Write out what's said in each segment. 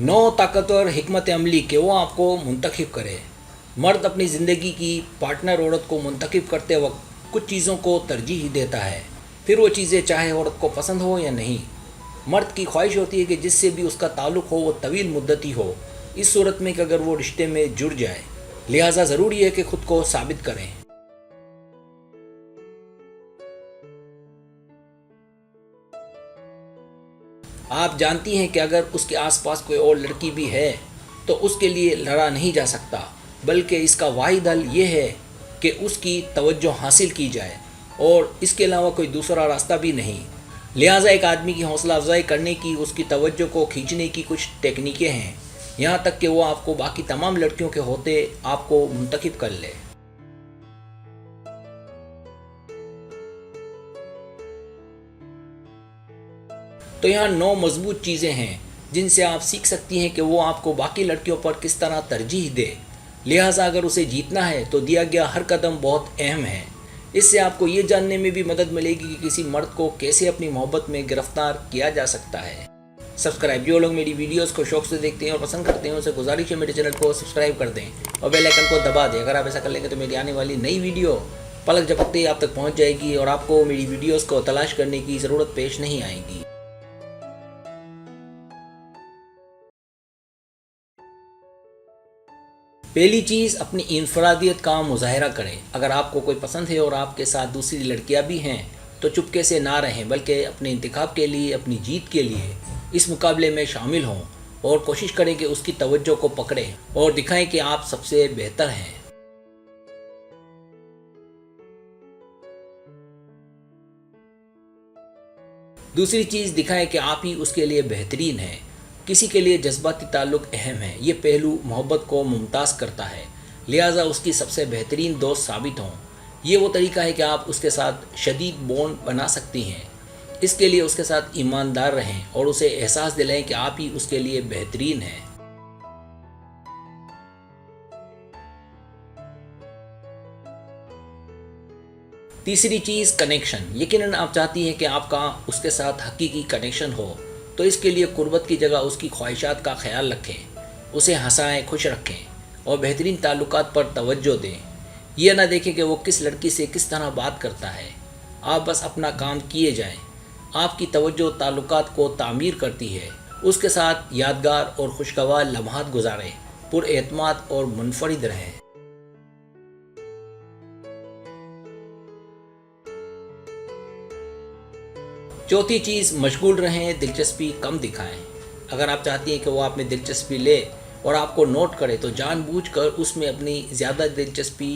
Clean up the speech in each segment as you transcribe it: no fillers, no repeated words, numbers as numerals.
नौ ताकतवर हिकमत अमली कि वो आपको मुंतखब करे। मर्द अपनी ज़िंदगी की पार्टनर औरत को मुंतखब करते वक्त कुछ चीज़ों को तरजीह देता है, फिर वो चीज़ें चाहे औरत को पसंद हो या नहीं। मर्द की ख्वाहिश होती है कि जिससे भी उसका ताल्लुक़ हो वो तवील मुद्दती हो, इस सूरत में कि अगर वो रिश्ते में जुड़ जाए। लिहाजा ज़रूरी है कि ख़ुद को साबित करें। आप जानती हैं कि अगर उसके आसपास कोई और लड़की भी है तो उसके लिए लड़ा नहीं जा सकता, बल्कि इसका वाहिद हल ये है कि उसकी तवज्जो हासिल की जाए और इसके अलावा कोई दूसरा रास्ता भी नहीं। लिहाजा एक आदमी की हौसला अफजाई करने की, उसकी तवज्जो को खींचने की कुछ टेक्निकें हैं, यहाँ तक कि वो आपको बाकी तमाम लड़कियों के होते आपको मुंतखब कर ले। तो यहाँ 9 मजबूत चीज़ें हैं जिनसे आप सीख सकती हैं कि वो आपको बाकी लड़कियों पर किस तरह तरजीह दे। लिहाजा अगर उसे जीतना है तो दिया गया हर कदम बहुत अहम है। इससे आपको ये जानने में भी मदद मिलेगी कि किसी मर्द को कैसे अपनी मोहब्बत में गिरफ्तार किया जा सकता है। सब्सक्राइब, जो लोग मेरी वीडियोस को शौक से देखते हैं और पसंद करते हैं उनसे गुजारिश है मेरे चैनल को सब्सक्राइब कर दें और बेल आइकन को दबा दें। अगर आप ऐसा कर लेंगे तो मेरी आने वाली नई वीडियो पलक झपकते ही आप तक पहुँच जाएगी और आपको मेरी वीडियोज़ को तलाश करने की ज़रूरत पेश नहीं आएगी। पहली चीज़, अपनी इनफरादियत का मुजाहरा करें। अगर आपको कोई पसंद है और आपके साथ दूसरी लड़कियां भी हैं तो चुपके से ना रहें, बल्कि अपने इंतखाब के लिए, अपनी जीत के लिए इस मुकाबले में शामिल हों और कोशिश करें कि उसकी तवज्जो को पकड़ें और दिखाएं कि आप सबसे बेहतर हैं। दूसरी चीज़, दिखाएं कि आप ही उसके लिए बेहतरीन हैं। किसी के लिए जज्बाती ताल्लुक़ अहम है, ये पहलू मोहब्बत को मुमताज़ करता है। लिहाजा उसकी सबसे बेहतरीन दोस्त साबित हों। ये वो तरीका है कि आप उसके साथ शदीद बॉन्ड बना सकती हैं। इसके लिए उसके साथ ईमानदार रहें और उसे एहसास दिलाएं कि आप ही उसके लिए बेहतरीन हैं। तीसरी चीज़, कनेक्शन। यकीनन आप चाहती हैं कि आपका उसके साथ हकीकी कनेक्शन हो, तो इसके लिए कुर्बत की जगह उसकी ख्वाहिशात का ख्याल रखें, उसे हंसाएं, खुश रखें और बेहतरीन ताल्लुकात पर तवज्जो दें। यह ना देखें कि वो किस लड़की से किस तरह बात करता है। आप बस अपना काम किए जाएं। आपकी तवज्जो ताल्लुकात को तामीर करती है। उसके साथ यादगार और खुशगवार लम्हात गुजारें, पुरएतमाद और मुनफरिद रहें। चौथी चीज़, मशगूल रहें, दिलचस्पी कम दिखाएं। अगर आप चाहती हैं कि वो आप में दिलचस्पी ले और आपको नोट करे तो जानबूझकर उसमें अपनी ज़्यादा दिलचस्पी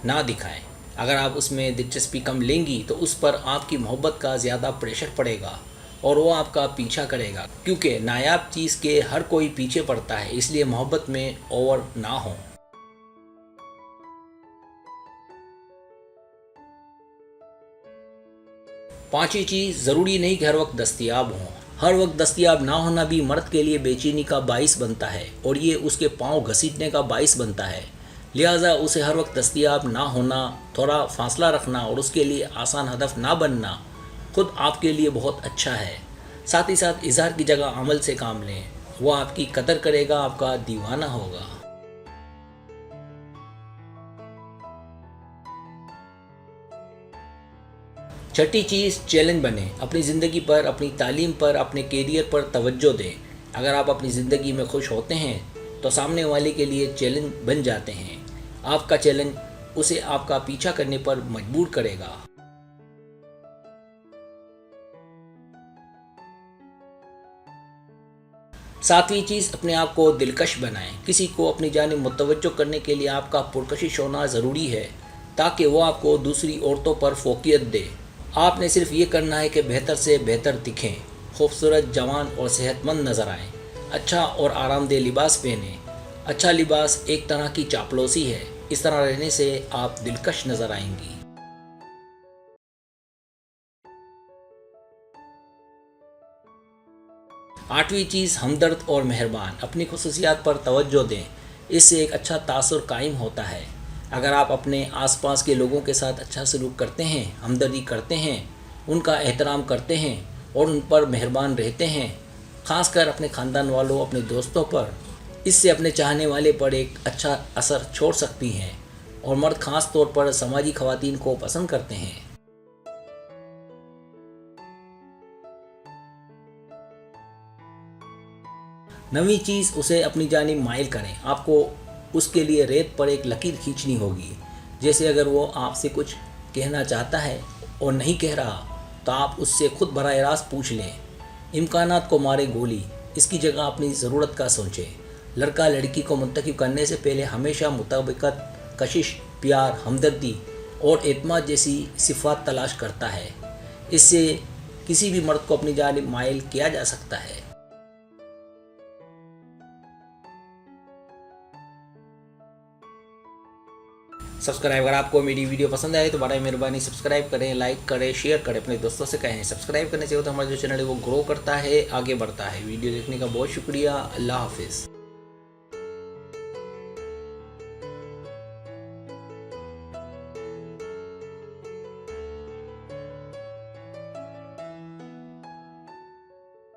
ना दिखाएं। अगर आप उसमें दिलचस्पी कम लेंगी तो उस पर आपकी मोहब्बत का ज़्यादा प्रेशर पड़ेगा और वो आपका पीछा करेगा, क्योंकि नायाब चीज़ के हर कोई पीछे पड़ता है। इसलिए मोहब्बत में ओवर ना हो। पांचवी चीज़, ज़रूरी नहीं कि हर वक्त दस्तयाब हों। हर वक्त दस्तयाब ना होना भी मर्द के लिए बेचैनी का बाइस बनता है और ये उसके पाँव घसीटने का बाइस बनता है। लिहाजा उसे हर वक्त दस्तयाब ना होना, थोड़ा फासला रखना और उसके लिए आसान हदफ ना बनना खुद आपके लिए बहुत अच्छा है। साथ ही साथ इज़हार की जगह अमल से काम लें। वो आपकी कदर करेगा, आपका दीवाना होगा। छठी चीज़, चैलेंज बने। अपनी ज़िंदगी पर, अपनी तालीम पर, अपने कैरियर पर तवज्जो दें। अगर आप अपनी ज़िंदगी में खुश होते हैं तो सामने वाले के लिए चैलेंज बन जाते हैं। आपका चैलेंज उसे आपका पीछा करने पर मजबूर करेगा। सातवीं चीज़, अपने आप को दिलकश बनाएं। किसी को अपनी जानिब मुतवज्जो करने के लिए आपका पुरकशिश होना ज़रूरी है, ताकि वो आपको दूसरी औरतों पर फोकियत दे। आपने सिर्फ ये करना है कि बेहतर से बेहतर दिखें, खूबसूरत, जवान और सेहतमंद नज़र आएं। अच्छा और आरामदेह लिबास पहनें। अच्छा लिबास एक तरह की चापलूसी है। इस तरह रहने से आप दिलकश नज़र आएंगी। आठवीं चीज़, हमदर्द और मेहरबान। अपनी खुसूसियात पर तवज्जो दें, इससे एक अच्छा तासुर कायम होता है। अगर आप अपने आसपास के लोगों के साथ अच्छा सलूक करते हैं, हमदर्दी करते हैं, उनका एहतराम करते हैं और उन पर मेहरबान रहते हैं خاص کر اپنے خاندان والوں، اپنے دوستوں پر۔ اس سے اپنے چاہنے والے پر ایک اچھا اثر چھوڑ سکتی ہیں، اور مرد خاص طور پر سماجی خواتین کو پسند کرتے ہیں۔ نویں چیز، اسے اپنی جانب مائل کریں۔ آپ کو اس کے لیے ریت پر ایک لکیر کھینچنی ہوگی۔ جیسے اگر وہ آپ سے کچھ کہنا چاہتا ہے اور نہیں کہہ رہا، تو آپ اس سے خود براہ راست پوچھ لیں۔ امکانات کو مارے گولی، اس کی جگہ اپنی ضرورت کا سوچیں۔ لڑکا لڑکی کو منتخب کرنے سے پہلے ہمیشہ مطابقت، کشش، پیار، ہمدردی اور اعتماد جیسی صفات تلاش کرتا ہے۔ اس سے کسی بھی مرد کو اپنی جانب مائل کیا جا سکتا ہے۔ سبسکرائب، اگر آپ کو میری ویڈیو پسند آئے تو برائے مہربانی سبسکرائب کریں، لائک کریں، شیئر کریں، اپنے دوستوں سے کہیں۔ سبسکرائب کرنے سے ہوتا ہے ہمارا جو چینل ہے وہ گرو کرتا ہے، آگے بڑھتا ہے۔ ویڈیو دیکھنے کا بہت شکریہ۔ اللہ حافظ۔